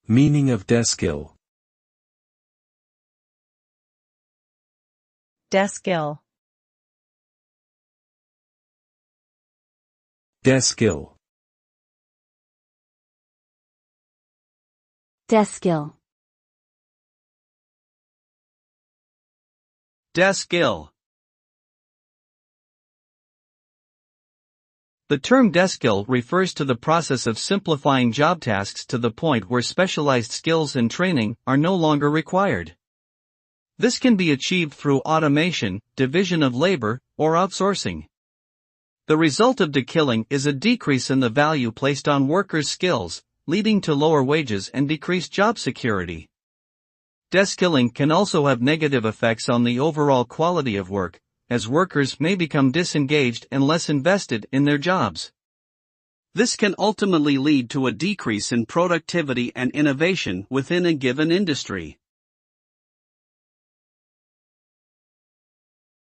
Meaning of deskill. Deskill. Deskill. Deskill. Deskill. The term deskill refers to the process of simplifying job tasks to the point where specialized skills and training are no longer required. This can be achieved through automation, division of labor, or outsourcing. The result of dekilling is a decrease in the value placed on workers' skills, leading to lower wages and decreased job security. Deskilling can also have negative effects on the overall quality of work, as workers may become disengaged and less invested in their jobs. This can ultimately lead to a decrease in productivity and innovation within a given industry.